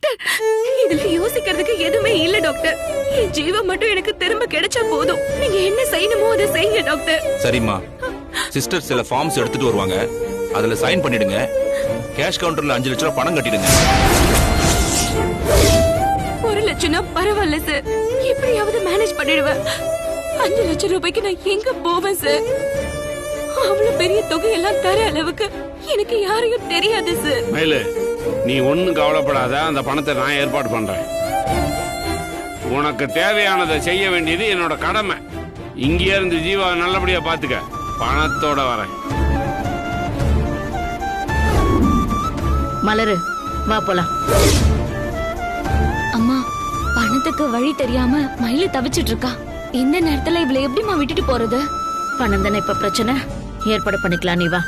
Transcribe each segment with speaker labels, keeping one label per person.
Speaker 1: Doctor, இதுல யோசிக்கிறதுக்கு எதுவுமே இல்ல டாக்டர். என் ஜீவா மட்டும் எனக்கு திரும்ப கிடைச்சா போதும். நீங்க என்ன செய்யணுமோ அதை செய்யுங்க டாக்டர்.
Speaker 2: சரிம்மா, சிஸ்டர் சில ஃபார்ம்ஸ் எடுத்துட்டு வருவாங்க, அதுல சைன் பண்ணிடுங்க. கேஷ் கவுண்டர்ல 5 லட்சம் ரூபாய் பணம் கட்டிடுங்க.
Speaker 1: 1 லட்சம்னா பரவாயில்ல சார், எப்படியாவது மேனேஜ் பண்ணிடுவேன். 5 லட்சம் ரூபாய்க்கு நான் எங்க போவேன் சார்? அவ்வளவு பெரிய தொகையெல்லாம் தர அளவுக்கு எனக்கு யாரையும் தெரியாது சார்.
Speaker 3: மயிலு, நீ ஒன்னும் கவலைப்படாத, அந்த பணத்தை நான் ஏற்பாடு பண்றேன். உனக்கு தேவையானதை செய்ய வேண்டியது என்னோட கடமை. இங்கே இருந்து ஜீவா நல்லபடியா பாத்துக்க. பணத்தோட வரேன்.
Speaker 4: மலரு, வா போலாம்.
Speaker 5: அம்மா, பணத்துக்கு வழி தெரியாம மயிலு தவிச்சிட்டு இருக்கா. இந்த நேரத்துல இவளை எப்படிமா விட்டுட்டு போறது?
Speaker 4: பணம் தானே இப்ப பிரச்சனை, ஏற்பாடு பண்ணிக்கலாம், நீ வா.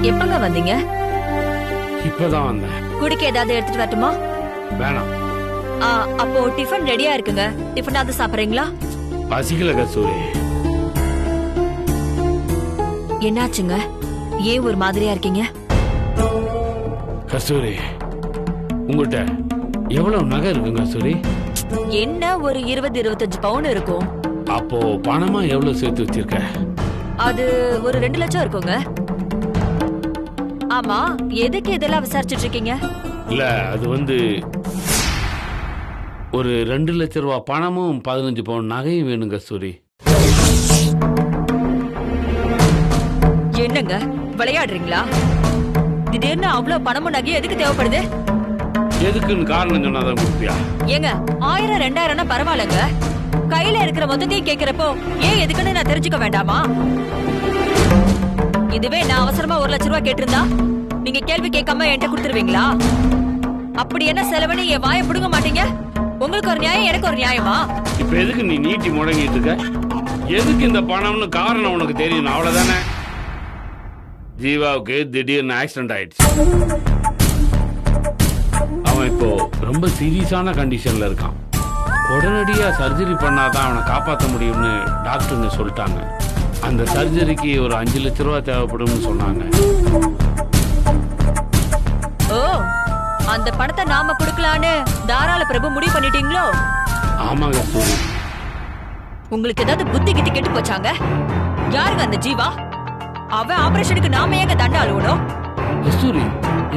Speaker 6: எப்பங்க வந்தீங்க?
Speaker 3: இப்பதான் வந்தேன்.
Speaker 6: குடிக்க ஏதாவது எடுத்துட்டு வரட்டுமா?
Speaker 3: வேணாம்.
Speaker 6: அப்போ டிஃபன் ரெடியா இருக்குங்க. டிஃபனாவது சாப்பிடுறீங்களா?
Speaker 3: பசிக்கல கஸ்தூரி.
Speaker 6: என்னாச்சுங்க, ஏன் ஒரு மாதிரியா இருக்கீங்க?
Speaker 3: கஸ்தூரி, உங்ககிட்ட எவ்வளவு நகை இருக்குங்க கஸ்தூரி?
Speaker 6: என்ன, ஒரு 20-25 பவுன் இருக்கும்.
Speaker 3: அப்போ பணமா எவ்வளவு சேர்த்து வச்சிருக்க?
Speaker 6: அது ஒரு 2 லட்சம் இருக்குங்க. ஆமா, எதுக்கு இதெல்லாம் விசாரிச்சுட்டு இருக்கீங்க?
Speaker 3: இல்ல, அது ஒரு 2 லட்சம் ரூபாய் பணமும் 15 பவுன் நகையும் வேணும் கஸ்தூரி.
Speaker 6: என்னங்க விளையாடுறீங்களா? திடீர்னு அவ்வளவு பணமும் நகையும் எதுக்கு தேவைப்படுது?
Speaker 3: எதுக்குன்னு காரணம் சொன்னாதான் கொடுப்பியா?
Speaker 6: ஏங்க, 1000 2000 பரவாயில்லங்க. கையில இருக்கிற மொத்தத்தையும் கேக்குறப்போ ஏன் எதுக்குன்னு நான் தெரிஞ்சுக்க வேண்டாமா? இதுவே நான் அவசரமா 1 லட்சம் ரூபாய் கேட்டிருந்தா நீங்க கேள்வி கேட்காம என்கிட்ட கொடுத்துருவீங்களா? அப்படி என்ன செலவுன்னு என் வாயை புடுங்க மாட்டீங்க? உங்களுக்கு ஒரு நியாயம், எனக்கு ஒரு நியாயமா?
Speaker 3: இப்ப எதுக்கு நீ நீட்டி முடங்கிட்டு இருக்க? எதுக்கு இந்த பணம்னு காரணம் உனக்கு தெரியும், அவ்வளவுதானே? ஜீவாவுக்கு திடீர்னு ஆக்சிடென்ட் ஆயிடுச்சு. அவன் இப்போ ரொம்ப சீரியஸான கண்டிஷன்ல இருக்கான். உடனடியா சர்ஜரி பண்ணாதான் அவனை காப்பாற்ற முடியும்னு டாக்டருங்க சொல்லிட்டாங்க. அந்த சர்ஜரிக்கு ஒரு 5 லட்சம் ரூபாய் தேவைப்படும் சொன்னாங்க.
Speaker 6: ஓ, அந்த பணத்தை நாம கொடுக்கலான்னு தாராள பிரபு முடிவு பண்ணிட்டீங்களோ?
Speaker 3: ஆமாங்க கஸ்தூரி.
Speaker 6: உங்களுக்கு ஏதாவது புத்தி கிட்டி கெட்டு போச்சாங்க? யாருங்க அந்த ஜீவா? அவன் ஆபரேஷனுக்கு நாம ஏங்க தண்டை அழுவணும்?
Speaker 3: கஸ்தூரி,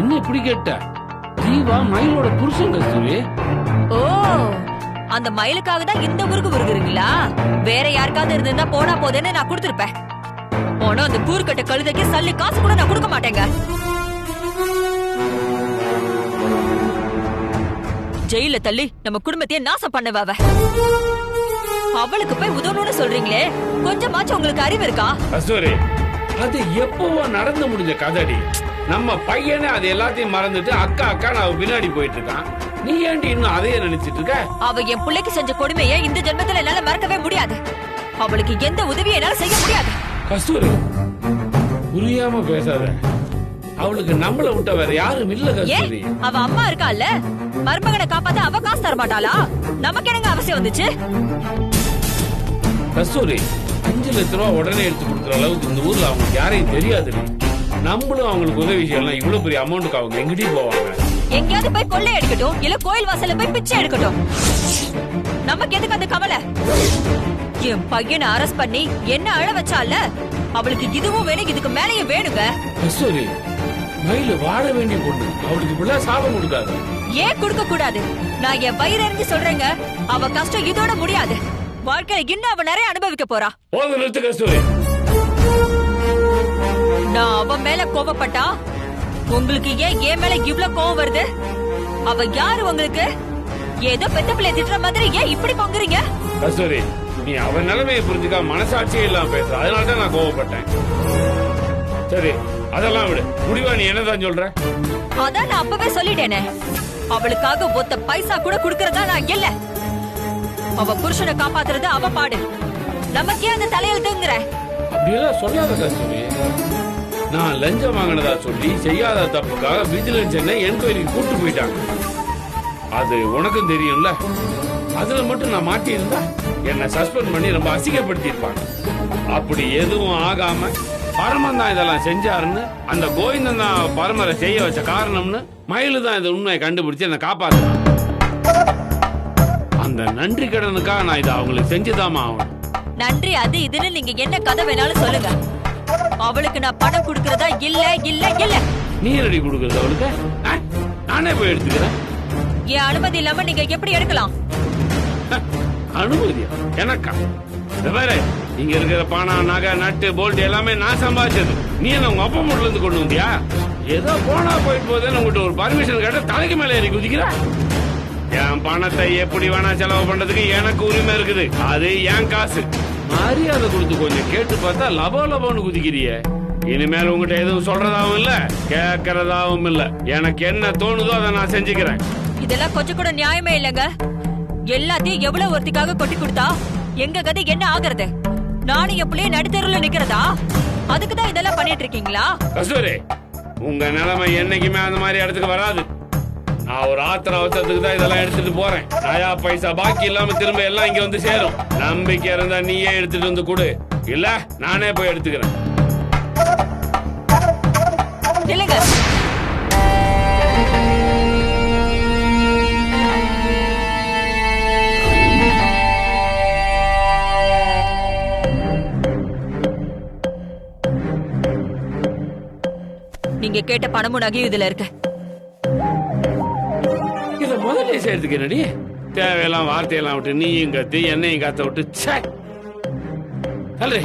Speaker 3: என்ன இப்படி கேட்ட? ஜீவா மயிலோட புருஷன் கஸ்தூரி.
Speaker 6: ஓ, அந்த மயிலுக்காக தான் இந்த ஊருக்கு வருகிறீங்களா? வேற யாருக்காவது இருந்தா போனா போதேன்னு நான் கொடுத்திருப்பேன். போனா அந்த கூறுகட்ட கழுதைக்கு சல்லி காசு கூட நான் கொடுக்க மாட்டேங்க. ஜெயில தள்ளி நம்ம குடும்பத்தையே நாசம் பண்ணவ. அவளுக்கு போய் உதவணும்னு சொல்றீங்களே, கொஞ்சமாச்சும் உங்களுக்கு அறிவு இருக்கா?
Speaker 3: கஸ்தூரி, அது எப்பவோ நடந்து முடிஞ்ச கதடி. நம்ம பையனே அது எல்லாத்தையும் மறந்துட்டு அக்கா அக்கா நான் பின்னாடி போயிட்டு இருக்கான். நீ ஏன்டி இன்னும் அதையே நினைச்சிட்டு இருக்க?
Speaker 6: அவ என் பிள்ளைக்கு செஞ்ச கொடுமையை இந்த ஜென்மத்துல என்னால மறக்கவே முடியாது. அவளுக்கு எந்த உதவியும் என்னால செய்ய முடியாது.
Speaker 3: கஸ்தூரி, புரியாம பேசாத. அவளுக்கு நம்மள விட்ட வேற யாரும் இல்ல கஸ்தூரி.
Speaker 6: அவ அம்மா இருக்கால, மருமகனை காப்பாத்த அவ காசு தர மாட்டாளா? நமக்கு என்னங்க அவசியம் வந்துச்சு?
Speaker 3: கஸ்தூரி, 5 லட்சம் ரூபாய் உடனே எடுத்து கொடுக்குற அளவுக்கு இந்த ஊர்ல அவங்களுக்கு யாரையும் தெரியாது. நம்மளும் அவங்களுக்கு உதவி செய்யலாம். இவ்வளவு பெரிய அமௌண்ட்டுக்கு அவங்க எங்கிட்டயும் போவாங்க.
Speaker 6: எங்கேயாவது போய் கொள்ளை எடுக்கட்டும், இல்ல கோயில் வாசல்ல போய் பிச்சை எடுக்கட்டும். நமக்கு எதுக்கு அந்த கவலை? என் பையனை அரெஸ்ட் பண்ணி என்ன அழ வச்சால, அவளுக்கு இதுவும் வேணும், இதுக்கு மேலேயும் வேணுங்க.
Speaker 3: கஸ்தூரி, மயில வாழ வேண்டிய பொண்ணு, அவளுக்கு இப்படிலாம் சாபம் கொடுக்காது.
Speaker 6: ஏன் கொடுக்க கூடாது? நான் என் வயிறு அறிஞ்சு சொல்றேங்க, அவ கஷ்டம் இதோட முடியாது. வாழ்க்கையில இன்னும் அவ நிறைய அனுபவிக்க போறா.
Speaker 3: போதும், நிறுத்து கஸ்தூரி.
Speaker 6: நான் அவ மேல கோவப்பட்டா உங்களுக்கு ஏன் என் மேல இவ்ளோ கோவம் வருது? அவ யாரு உங்களுக்கு? ஏதோ பெத்த பிள்ளை திட்டுற மாதிரி ஏன் இப்படி பொங்குறீங்க?
Speaker 3: கஸ்தூரி, நீ அவன் நிலைமையை புரிஞ்சுக்கா மனசாட்சியே இல்லாம பேசுற, அதனாலதான் நான் கோவப்பட்டேன். சரி அதெல்லாம் விடு, முடிவா நீ என்னதான் சொல்ற?
Speaker 6: அதான் நான் அப்பவே சொல்லிட்டேனே, அவளுக்காக ஒத்த பைசா கூட குடுக்கறதா நான் இல்ல. அவ புருஷனை காப்பாத்துறது அவ பாடு, நமக்கே அந்த தலையெழுத்துங்கிற.
Speaker 3: அப்படியெல்லாம் சொல்லாத கஸ்தூரி. நான் லஞ்சம் வாங்கினதா சொல்லி செய்யாத தப்புக்காக விஜிலன்ஸ் என்ன என்கொயரிக்கு கூட்டு போயிட்டாங்க. அது உனக்கும் தெரியும்ல. அதுல மட்டும் நான் மாட்டி இருந்தா என்ன சஸ்பெண்ட் பண்ணி ரொம்ப அசிங்கப்படுத்தி இருப்பாங்க. அப்படி எதுவும் ஆகாம பரமன் தான் இதெல்லாம் செஞ்சாருன்னு, அந்த கோவிந்தன் தான் பரமரை செய்ய வச்ச காரணம்னு மயிலு தான் இந்த உண்மையை கண்டுபிடிச்சு என்ன காப்பாத்து. அந்த நன்றி கடனுக்காக நான் இதை அவங்களுக்கு செஞ்சுதாமா ஆகணும்.
Speaker 6: நன்றி அது இதுன்னு நீங்க என்ன கதை வேணாலும் சொல்லுங்க, அவளுக்கு நான் பணம் கொடுக்கறதா இல்ல இல்ல இல்ல.
Speaker 3: நீ ரெடி கொடுக்கறது அவளுக்கு? நானே போய் எடுத்துக்கிறேன்.
Speaker 6: என் அனுமதி இல்லாம நீங்க எப்படி எடுக்கலாம்?
Speaker 3: அனுமதியா எனக்கா? வேற இங்க இருக்கிற பணம் நகை நட்டு போல்ட் எல்லாமே நான் சம்பாதிச்சது. நீ என்ன உங்க அப்பா மூட்ல இருந்து கொண்டு வந்தியா? ஏதோ போனா போயிட்டு போதேன்னு உங்ககிட்ட ஒரு பர்மிஷன் கேட்ட தலைக்கு மேல ஏறி குதிக்கிற. என் பணத்தை எப்படி வேணா செலவு பண்றதுக்கு எனக்கு உரிமை இருக்குது. அது என் காசு. மரியாதை கொடுத்து கொஞ்சம் கேட்டு பார்த்தா லபோ லபோன்னு குதிக்கிறிய. இனிமேல் உங்ககிட்ட எதுவும் சொல்றதாவும் இல்ல கேட்கறதாவும் இல்ல. எனக்கு என்ன தோணுதோ அதை நான் செஞ்சுக்கிறேன்.
Speaker 6: இதெல்லாம் கொஞ்சம் கூட நியாயமே இல்லங்க. எல்லாத்தையும் எவ்வளவு ஒருத்திக்காக கொட்டி கொடுத்தா எங்க கதை என்ன ஆகுறது? நானும் என் பிள்ளைய நடுத்தெருவுல நிக்கிறதா? அதுக்குதான் இதெல்லாம் பண்ணிட்டு இருக்கீங்களா?
Speaker 3: கஸ்தூரி, உங்க நிலைமை என்னைக்குமே அந்த மாதிரி இடத்துக்கு வராது. நான் ஒரு ஆத்திர அவசரத்துக்கு தான் இதெல்லாம் எடுத்துட்டு போறேன். நயா பைசா பாக்கி இல்லாம திரும்ப எல்லாம் இங்க வந்து சேரும். நம்பிக்கை இருந்தா நீயே எடுத்துட்டு வந்து கொடு, இல்ல நானே போய் எடுத்துக்கிறேன்.
Speaker 6: இல்லங்க, நீங்க கேட்ட பணமும் நகையும் இதுல இருக்கு.
Speaker 3: இத முதல்ல செய்யறதுக்கு என்னடி தேவையெல்லாம் வார்த்தையெல்லாம் விட்டு நீயும் கத்து என்னையும் கத்த விட்டு அல்ல.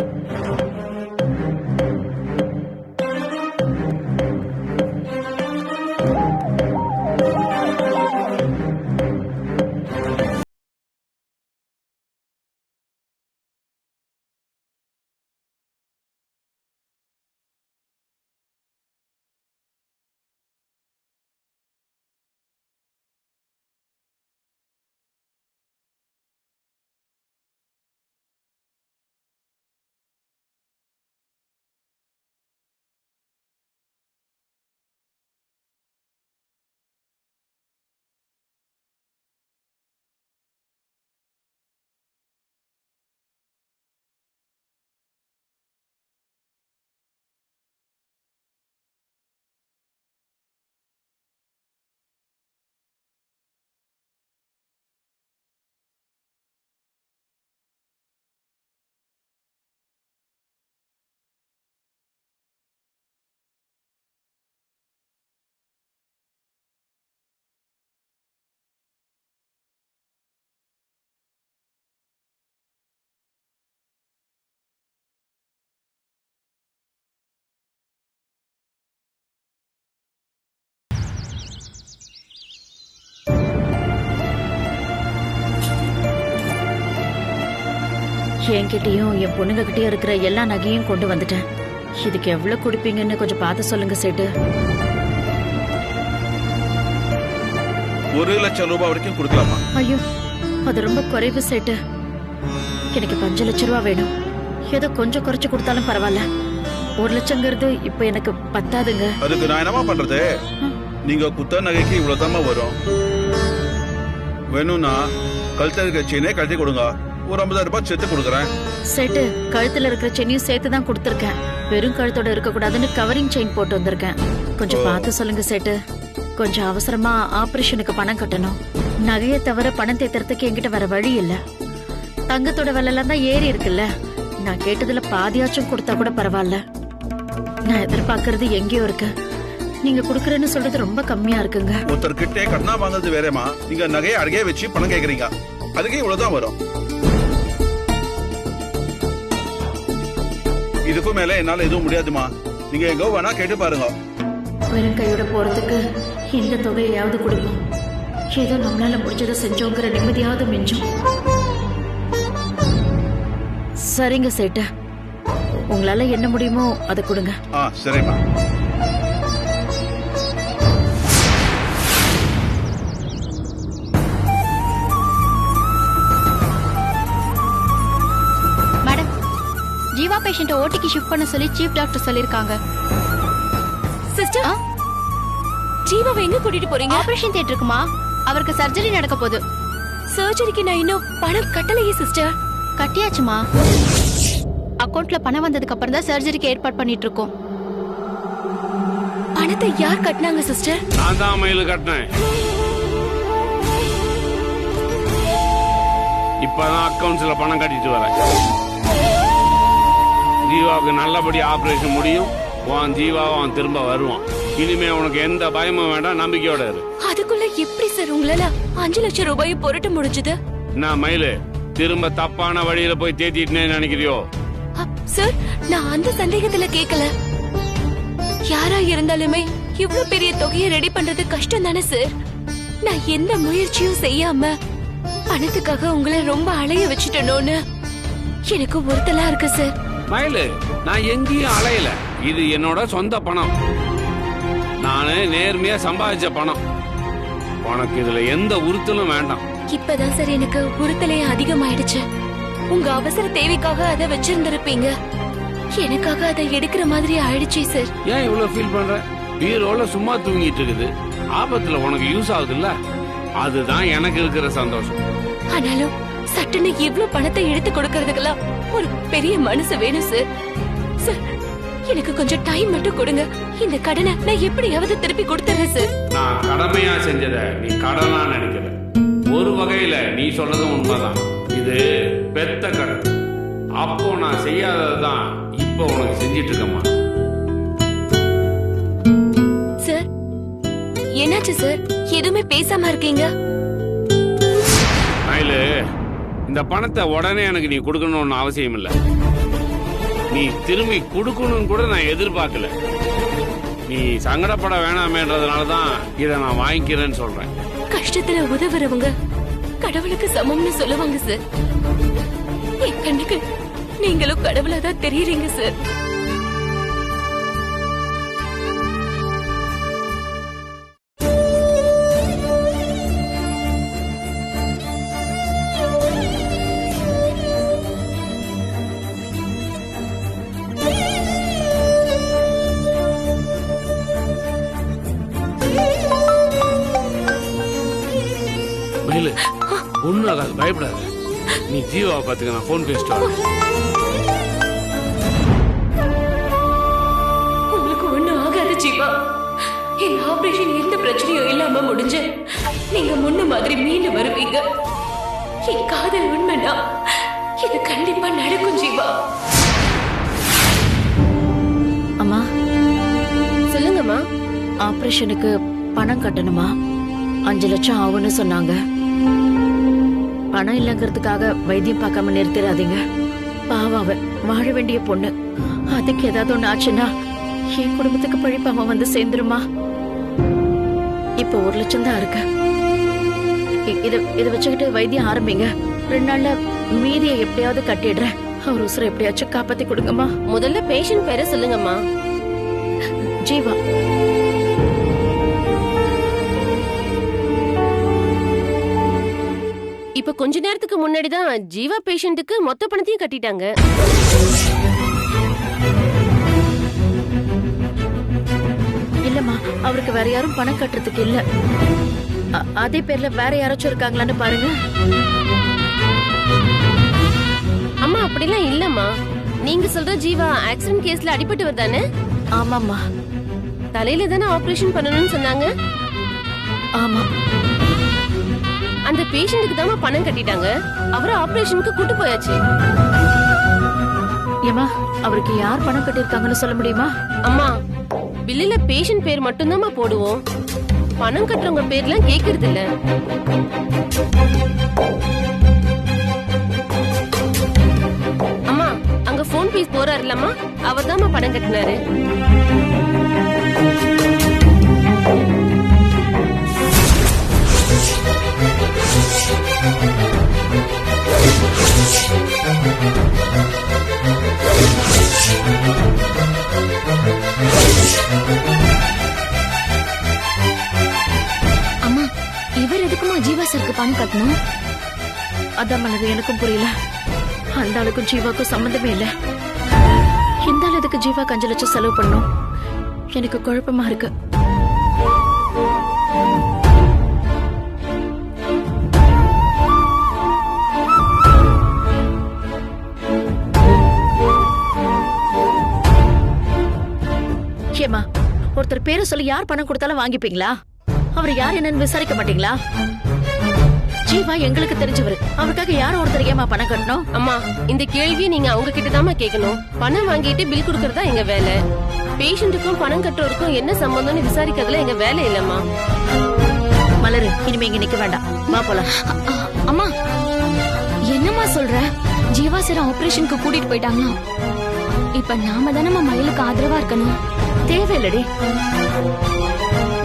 Speaker 4: என்கிட்டயும் என் பொண்ணுங்க கிட்டயும் இருக்கிற எல்லா நகையும் கொண்டு வந்துட்டேன். இதுக்கு எவ்வளவு கொடுப்பீங்கன்னு கொஞ்சம் பார்த்து சொல்லுங்க சேட்டு.
Speaker 2: 1 லட்சம் ரூபாய் வரைக்கும் கொடுக்கலாமா?
Speaker 4: ஐயோ, அது ரொம்ப குறைவு சேட்டு. எனக்கு 5 லட்சம் ரூபாய் வேணும். ஏதோ கொஞ்சம் குறைச்சு கொடுத்தாலும் பரவாயில்ல. 1 லட்சங்கிறது இப்ப எனக்கு பத்தாதுங்க.
Speaker 2: அதுக்கு நான் என்னமா பண்றது? நீங்க குத்த நகைக்கு இவ்வளவுதாமா வரும். வேணும்னா கழுத்துல இருக்க செயினே கழட்டி கொடுங்க, ஒரு 50,000 ரூபாய் சேர்த்து கொடுக்குறேன்.
Speaker 4: சேட்டு, கழுத்துல இருக்கிற செயினையும் சேர்த்து தான் கொடுத்துருக்கேன். வெறும் கழுத்தோட இருக்க கூடாதுன்னு கவரிங் செயின் போட்டு வந்திருக்கேன். கொஞ்சம் பார்த்து சொல்லுங்க சேட்டு. கொஞ்சம் அவசரமா ஆபரேஷனுக்கு பணம் கட்டணும். நகையை தவிர பணம் தேத்துறதுக்கு என்கிட்ட வர வழி இல்ல. தங்கத்தோட விலைலாம் தான் ஏறி இருக்குல்ல. நான் கேட்டதுல பாதியாச்சும் கொடுத்தா கூட பரவாயில்ல. நான் எதிர்பார்க்கறது எங்கேயோ இருக்கு. நீங்க குடுக்கறேன்னு சொல்றது ரொம்ப கம்மியா இருக்குங்க.
Speaker 2: ஒருத்தர்கிட்ட கடனா வாங்குறது வேறேமா, நீங்க நகையை அடகையே வச்சு பணம் கேக்குறீங்க. அதுக்கே இவ்வளவுதான் வரும். இதுக்கும் மேல என்னால எதுவும் முடியாதுமா. நீங்க எங்க வேணா கேட்டு பாருங்க.
Speaker 4: வெறும் கையோட போறதுக்கு இந்த தொகையாவது கொடுப்போம். ஏதோ நம்மளால முடிஞ்சதை செஞ்சோங்கிற நிம்மதியாவது மிஞ்சும். சரிங்க சேட்டு, உங்களால என்ன முடியுமோ அதை கொடுங்க.
Speaker 7: சரிம்மா.
Speaker 8: மேடம், ஜீவா பேஷண்ட்டை ஓடிக்கு ஷிஃப்ட் பண்ண சொல்லி சீஃப் டாக்டர் சொல்லிருக்காங்க.
Speaker 1: சிஸ்டர், ஜீவாவை எங்க கூட்டிட்டு போறீங்க?
Speaker 8: ஆபரேஷன் தியேட்டருக்குமா, அவருக்கு சர்ஜரி நடக்க போகுது.
Speaker 1: சர்ஜரிக்கு நான் இன்னும் பணம் கட்டலையே சிஸ்டர்.
Speaker 8: கட்டியாச்சுமா, அக்கவுண்ட்ல பணம் வந்ததுக்கு அப்புறம் தான் சர்ஜரிக்கு ஏற்பாடு பண்ணிட்டு இருக்கோம்.
Speaker 1: பணத்தை யார் கட்டினாங்க சிஸ்டர்?
Speaker 3: நான் தான் மயிலு கட்டினேன். இப்பதான் அக்கவுண்ட்ஸ்ல பணம் கட்டிட்டு வரேன். ஜீவாவுக்கு நல்லபடி ஆபரேஷன் முடியும். உன் ஜீவாவை அவன் திரும்ப வருவான். இனிமே உனக்கு எந்த பயமும் வேண்டாம், நம்பிக்கையோட இரு.
Speaker 1: அதுக்குள்ள எப்படி சார் உங்களால 5 லட்சம் ரூபாயை புரட்ட முடிஞ்சது?
Speaker 3: நான் மயிலு திரும்ப தப்பான வழியில போய் தேத்திட்டேன்னு நினைக்கிறியோ?
Speaker 1: சார், நான் அந்த சந்தேகத்துல கேக்கல. யாரா இருந்தாலுமே இவ்ளோ பெரிய தொகையை ரெடி பண்றது கஷ்டம் தானே சார்? நான் எந்த முயற்சியும் செய்யாம பணத்துக்காக உங்களை ரொம்ப அலைய வச்சுட்டேனோன்னு எனக்கு ஒருத்தலா இருக்கு சார்.
Speaker 3: மயிலு, நான் எங்கேயும் அலையல. இது என்னோட சொந்த பணம். நானு நேர்மையா சம்பாதிச்ச பணம். உனக்கு இதுல எந்த உறுத்தலும் வேண்டாம்.
Speaker 1: இப்பதான் சார் எனக்கு உறுத்தலே அதிகமாயிடுச்சு. உங்க அவசர தேவைக்காக அதை வச்சிருந்திருப்பீங்க, எனக்காக அதை எடுக்கிற மாதிரி ஆயிடுச்சு சார்.
Speaker 3: ஏன் இவ்வளவு ஃபீல் பண்ற? பீரோல சும்மா தூங்கிட்டு இருக்குது. ஆபத்துல உனக்கு யூஸ் ஆகுது இல்ல, அதுதான் எனக்கு இருக்கிற சந்தோஷம்.
Speaker 1: ஆனாலும் சட்டுன்னு இவ்ளோ பணத்தை எடுத்து கொடுக்கறதுக்கெல்லாம் ஒரு பெரிய மனசு வேணும் சார். சார், எனக்கு கொஞ்சம் டைம் மட்டும் கொடுங்க. இந்த கடனை நான் எப்படியாவது திருப்பி கொடுத்துறேன் சார்.
Speaker 3: நான் கடமையா செஞ்சத நீ கடனா நினைக்கிற. ஒரு வகையில நீ சொல்றதும் உண்மைதான். இது பெத்த கடன். அப்போ நான் செய்யாததுதான் இப்ப உனக்கு செஞ்சிட்டு இருக்கமா.
Speaker 1: சார், என்னாச்சு சார்? எதுவுமே பேசாம இருக்கீங்க?
Speaker 3: மயிலு, இந்த பணத்தை உடனே எனக்கு நீ கொடுக்கணும்னு அவசியம் இல்ல. நீ திரும்பி கொடுக்கணும்னு கூட நான் எதிர்பார்க்கல. நீ சங்கடப்பட வேணாமேன்றதுனாலதான் இதை நான் வாங்கிக்கிறேன்னு சொல்றேன்.
Speaker 1: கஷ்டத்துல உதவுறவங்க கடவுளுக்கு சமம்னு சொல்லுவாங்க சார். என் கண்ணுக்கு நீங்களும் கடவுளாதான் தெரியுறீங்க சார்.
Speaker 3: மயிலு, ஒண்ணும் ஆகாது, பயப்படாத. நீ ஜீவாவை பாத்துக்க, நான் போன் பேசிட்டு வரேன்.
Speaker 1: உங்களுக்கு ஒண்ணும் ஆகாது ஜீவா. இந்த ஆபரேஷன் எந்த பிரச்சனையும் இல்லாம முடிஞ்சு நீங்க முன்ன மாதிரி மீண்டு வருவீங்க. என் காதல் உண்மைனா இது கண்டிப்பா நடக்கும் ஜீவா.
Speaker 4: அம்மா,
Speaker 1: சொல்லுங்கம்மா.
Speaker 4: ஆபரேஷனுக்கு பணம் கட்டணுமா? 5 லட்சம் ஆகும்னு சொன்னாங்க. பணம் இல்லங்கிறதுக்காக வைத்தியம் பார்க்காம நிறுத்திடாதீங்க. பாவாவ வாழ வேண்டிய பொண்ணு. அதுக்கு ஏதாவது ஒண்ணு ஆச்சுன்னா என் குடும்பத்துக்கு பழிப்பாம வந்து சேர்ந்துருமா? இப்ப 1 லட்சம் தான் இருக்கு. இத வச்சுக்கிட்டு வைத்தியம் ஆரம்பிங்க. 2 நாள்ல மீதியை எப்படியாவது கட்டிடுறேன். அவர் உசுரை எப்படியாச்சும் காப்பாத்தி கொடுங்கம்மா.
Speaker 1: முதல்ல பேஷண்ட் பேரை சொல்லுங்கம்மா.
Speaker 4: ஜீவா.
Speaker 1: இப்ப கொஞ்ச நேரத்துக்கு முன்னாடிதான் ஜீவா பேஷண்ட்டுக்கு மொத்த பணத்தையும் கட்டிட்டாங்க.
Speaker 4: இல்லம்மா, அவருக்கு வேற யாரும் பணம் கட்டுறதுக்கு இல்ல. அதே பேர்ல வேற யாராச்சும் இருக்காங்களான்னு பாருங்க.
Speaker 1: அம்மா, அப்படிலாம் இல்லம்மா. நீங்க சொல்ற ஜீவா ஆக்சிடென்ட் கேஸ்ல அடிபட்டு தானே?
Speaker 4: ஆமாம்மா.
Speaker 1: தலையில தானே ஆபரேஷன் பண்ணணும்னு சொன்னாங்க.
Speaker 4: ஆமா.
Speaker 1: அந்த பேஷண்ட்டுக்கு தான் பணம் கட்டிட்டாங்க. அவரை ஆபரேஷனுக்கு கூட்டு போயாச்சு.
Speaker 4: ஏமா, அவருக்கு யார் பணம் கட்டிருக்காங்கன்னு சொல்ல முடியுமா?
Speaker 1: அம்மா, பில்லுல பேஷண்ட் பேர் மட்டும்தான் போடுவோம். பணம் கட்டுறவங்க பேர்லாம் கேக்குறது இல்ல. அம்மா, அங்க போன் பீஸ் போறாருலம்மா, அவர் தான் பணம் கட்டினாரு.
Speaker 5: அம்மா இவர் எதுக்குமா ஜீவா சருக்கு பணம் கட்டணும்?
Speaker 4: அதான் மலர், எனக்கும் புரியல. அந்த ஆளுக்கும் ஜீவாக்கும் சம்மந்தமே இல்ல. இந்த ஆள் எதுக்கு ஜீவாக்கு 5 லட்சம் செலவு பண்ணும்? எனக்கு குழப்பமா இருக்கு. ஏமா, ஒருத்தர் பேரை சொல்லி யார் பணம் கொடுத்தாலும் வாங்கிப்பீங்களா? அவர் யார் என்னன்னு விசாரிக்க மாட்டீங்களா? ஜீவா எங்களுக்கு தெரிஞ்சவர், அவருக்காக யாரும் ஒருத்தர் ஏமா பணம் கட்டணும்?
Speaker 7: அம்மா, இந்த கேள்வியை நீங்க அவங்க கிட்ட தான் கேட்கணும். பணம் வாங்கிட்டு பில் கொடுக்கறதா எங்க வேலை. பேஷண்ட்டுக்கும் பணம் கட்டுறதுக்கும் என்ன சம்பந்தம்னு விசாரிக்கிறதுல எங்க வேலை இல்லம்மா.
Speaker 4: மலரு, இனிமே இங்க நிக்க வேண்டாம், வா போலாம்.
Speaker 5: அம்மா என்னம்மா சொல்ற? ஜீவா சார் ஆபரேஷனுக்கு கூட்டிட்டு போயிட்டாங்களா? இப்ப நாம தானே மயிலுக்கு ஆதரவா இருக்கணும்.
Speaker 4: தேவையில்லடி,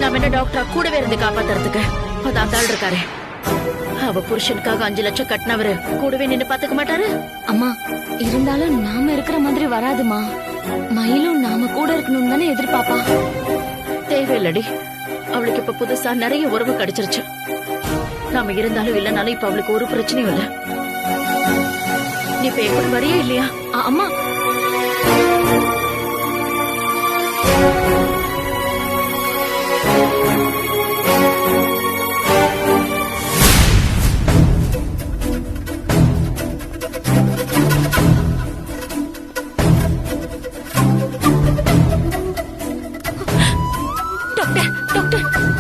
Speaker 4: நாம என்ன டாக்டரா கூடவே இருந்து காப்பாத்துறதுக்கு? அது அந்த ஆள் இருக்காரு, அவ புருஷனுக்காக 5 லட்சம் கட்டினவரு கூடவே நின்னு பாத்துக்க மாட்டாரு?
Speaker 5: அம்மா இருந்தாலும் நாம இருக்கிற மாதிரி வராதுமா. மயிலும் நாம கூட இருக்கணும்னு தானே எதிர்பார்ப்பா.
Speaker 4: தேவையில்லடி, அவளுக்கு இப்ப புதுசா நிறைய உறவு கிடைச்சிருச்சு. நாம இருந்தாலும் இல்லனாலும் இப்ப அவளுக்கு ஒரு பிரச்சனையும் இல்ல. நீ இப்ப எப்படி வரியா இல்லையா?
Speaker 5: அம்மா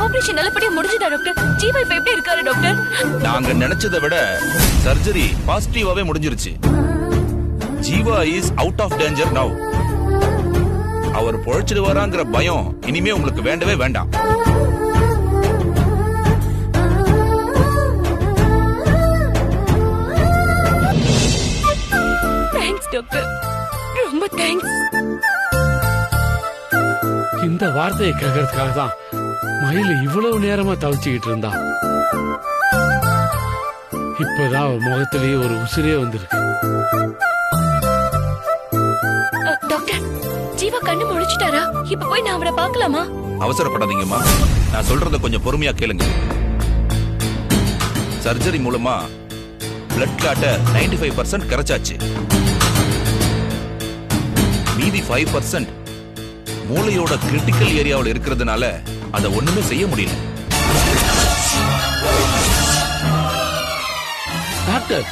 Speaker 1: ஆபரேஷன் நல்லபடியா முடிஞ்சுதா டாக்டர்? ஜீவா இப்ப எப்படி இருக்காரு டாக்டர்?
Speaker 2: நாங்க நினைச்சதை விட சர்ஜரி பாசிட்டிவாவே முடிஞ்சிருச்சு. Jeeva is out of danger now. அவர் பொழைச்சிடுவாராங்கிற பயம் இனிமே உங்களுக்கு வேண்டவே வேண்டாம்.
Speaker 1: தேங்க்ஸ் டாக்டர், ரொம்ப தேங்க்ஸ்.
Speaker 3: இந்த வார்த்தையை கேட்கறதுக்காக தான் மயில இவ்வளவு நேரமா தவிச்சுக்கிட்டு இருந்தா. இப்பதான் அவ முகத்திலேயே ஒரு உசிரே வந்திருக்கு.
Speaker 1: டாக்டர், ஜீவா கண்ணு முழிச்சிட்டாரா? இப்ப போய் நான் அவரை பார்க்கலாமா?
Speaker 2: அவசரப்படாதீங்கம்மா, நான் சொல்றத கொஞ்சம் பொறுமையா கேளுங்க. சர்ஜரி மூலமா பிளட் கிளாட்ட 95% கரைச்சாச்சு. மீதி 5% மூளையோட கிரிட்டிக்கல் ஏரியாவில் இருக்கிறதுனால அதை ஒண்ணுமே செய்ய முடியல.
Speaker 3: டாக்டர்,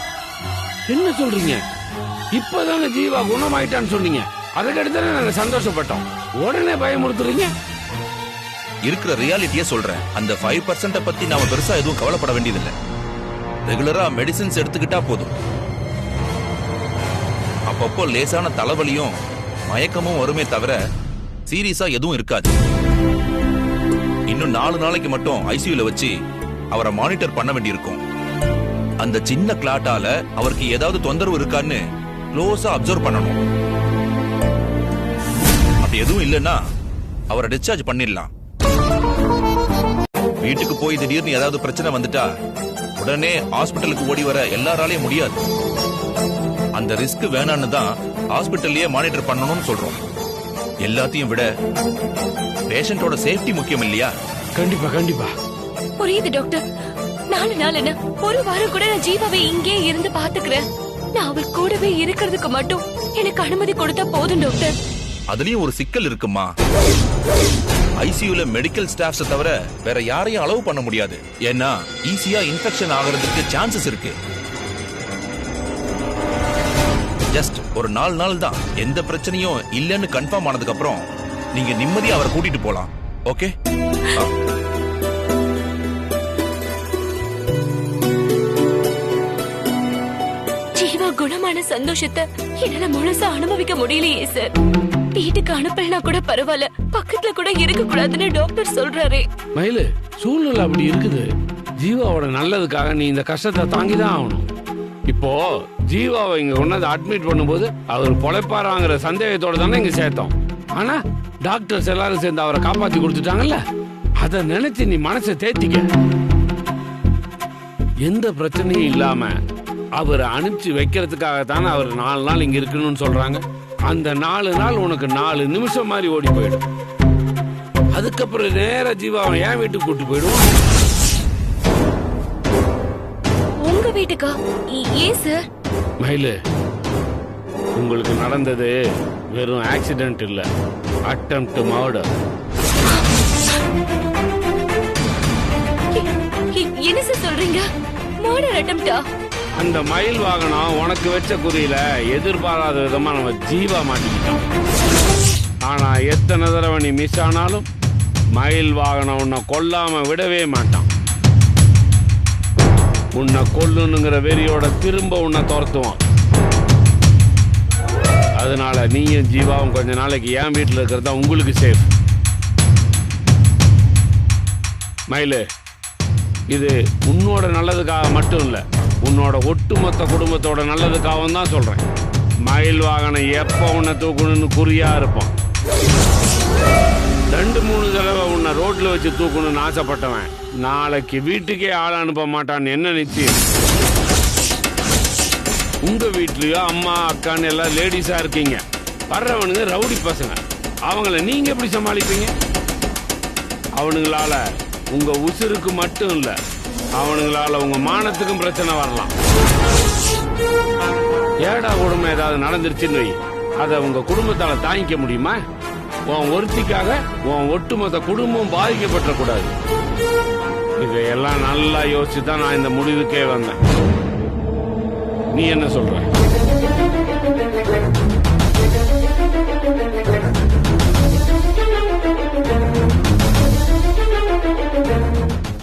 Speaker 3: என்ன சொல்றீங்க? இப்பதானே ஜீவா குணமாயிட்டான்னு சொன்னீங்க. அதுக்கடுத்து நாங்க சந்தோஷப்பட்டோம். உடனே பயமுறுத்துறீங்க.
Speaker 2: இருக்கிற ரியாலிட்டியே சொல்றேன். அந்த 5% பத்தி நாம பெருசா எதுவும் கவலைப்பட வேண்டியதில்லை. ரெகுலரா மெடிசின்ஸ் எடுத்துக்கிட்டா போதும். அப்பப்போ லேசான தலைவலியும் மயக்கமும் வருமே தவிர சீரியஸா எதுவும் இருக்காது. இன்னும் 4 நாளைக்கு மட்டும் ஐசியூல வச்சு அவரை மானிட்டர் பண்ண வேண்டியிருக்கும். அந்த சின்ன கிளாட்டால அவருக்கு ஏதாவது தொந்தரவு இருக்கான்னு க்ளோஸா அப்சர்வ் பண்ணணும். அப்படி எதுவும் இல்லைன்னா அவரை டிஸ்சார்ஜ் பண்ணிடலாம். வீட்டுக்கு போய் திடீர்னு ஏதாவது பிரச்சனை வந்துட்டா உடனே ஹாஸ்பிட்டலுக்கு ஓடி வர எல்லாராலையும் முடியாது. அந்த ரிஸ்க் வேணான்னு தான் ஹாஸ்பிட்டல்லயே மானிட்டர் பண்ணணும்னு சொல்றோம். எல்லாத்தையும் விட பேஷண்டோட சேஃப்டி முக்கியம் இல்லையா?
Speaker 3: கண்டிப்பா கண்டிப்பா
Speaker 1: புரியுது டாக்டர். 4 நாள் என்ன, ஒரு வாரம் கூட நான் ஜீவாவை இங்கே இருந்து பாத்துக்கிறேன். நான் அவள் கூடவே இருக்கிறதுக்கு மட்டும் எனக்கு அனுமதி கொடுத்தா போதும் டாக்டர்.
Speaker 2: அதுலயும் ஒரு சிக்கல் இருக்குமா. ஐசியூல மெடிக்கல் ஸ்டாஃப்ஸ் தவிர வேற யாரையும் அலோவ் பண்ண முடியாது. ஏன்னா ஈஸியா இன்ஃபெக்ஷன் ஆகிறதுக்கு சான்சஸ் இருக்கு. ஜஸ்ட் ஒரு 4 நாள் தான். எந்த பிரச்சனையும் இல்லைன்னு கன்ஃபார்ம் ஆனதுக்கு அப்புறம் நீங்க நிம்மதியா அவரை கூட்டிட்டு போலாம். ஓகே?
Speaker 1: ஜீவா குணமான சந்தோஷத்தை என்னால முழுசா அனுபவிக்க முடியலையே சார். வீட்டுக்கு அனுப்பலனா கூட பரவாயில்ல, பக்கத்துல கூட இருக்க கூடாதுன்னு டாக்டர் சொல்றாரே.
Speaker 3: மயிலு, சூழ்நிலை அப்படி இருக்குது. ஜீவாவோட நல்லதுக்காக நீ இந்த கஷ்டத்தை தாங்கிதான் ஆகணும். இப்போ ஜீவாவை இங்க கொண்டாந்து அட்மிட் பண்ணும்போது அவர் பொழைப்பாராங்கிற சந்தேகத்தோட தானே இங்க சேர்த்தோம். ஆனா டாக்டர்ஸ் எல்லாரும் சேர்ந்து அவரை காப்பாத்தி கொடுத்துட்டாங்கல்ல. அத நினைச்சு நீ மனசை தேத்திக்க. எந்த பிரச்சனையும் இல்லாம அவரை அனுப்பிச்சு வைக்கிறதுக்காகத்தானே அவர் 4 நாள் இங்க இருக்கணும்னு சொல்றாங்க. அந்த 4 நாள் உனக்கு 4 நிமிஷம் மாதிரி ஓடி போயிடும். அதுக்கப்புறம் நேரா ஜீவாவை என் வீட்டுக்கு கூட்டு போயிடுவோம்.
Speaker 5: உங்க வீட்டுக்கா? ஏன் சார்?
Speaker 3: மயிலு, உங்களுக்கு நடந்தது வெறும் ஆக்சிடென்ட் இல்ல, அட்டெம்ப்ட் மர்டர்.
Speaker 5: என்ன சார் சொல்றீங்க? மர்டர் அட்டெம்ப்டா?
Speaker 3: அந்த மயில் வாகனம் உனக்கு வச்ச குறியில எதிர்பாராத விதமா நம்ம ஜீவா மாட்டிக்கிட்டோம். ஆனா எத்தனை தடவை நீ மிஸ் ஆனாலும் மயில் வாகனம் உன்னை கொல்லாம விடவே மாட்டான். உன்னை கொல்லுங்கிற வெறியோட திரும்ப உன்னை துரத்துவான். அதனால நீயும் ஜீவாவும் கொஞ்ச நாளைக்கு என் வீட்டில் இருக்கிறதா உங்களுக்கு சேஃப். மயிலு, இது உன்னோட நல்லதுக்காக மட்டும் இல்லை, உன்னோட ஒட்டுமொத்த குடும்பத்தோட நல்லதுக்காகவும் தான் சொல்றேன். மயில் வாகனம் எப்போ உன்னை தூக்கணும்னு குறியா இருப்பான். 2-3 தடவை உன்னை ரோட்ல வச்சு தூக்கணும்னு ஆசைப்பட்டவன் நாளைக்கு வீட்டுக்கே ஆள் அனுப்ப மாட்டான்னு என்ன நிச்சயம்? உங்க வீட்லயோ அம்மா அக்கான்னு எல்லாம் லேடிஸா இருக்கீங்க. வர்றவனுங்க ரவுடி பசங்க. அவங்கள நீங்க எப்படி சமாளிப்பீங்க? அவனுங்களால உங்க உசுருக்கு மட்டும் இல்ல, அவனுங்களால உங்க மானத்துக்கும் பிரச்சனை வரலாம். ஏடா குடும்பம் ஏதாவது நடந்துருச்சுன்னு வை, அதை உங்க குடும்பத்தால தாங்கிக்க முடியுமா? உன் ஒருத்திக்காக உன் ஒட்டுமொத்த குடும்பம் பாதிக்கப்பட்டக்கூடாது. இதையெல்லாம் நல்லா யோசிச்சு தான் நான் இந்த முடிவுக்கே வந்தேன். நீ என்ன சொல்ற?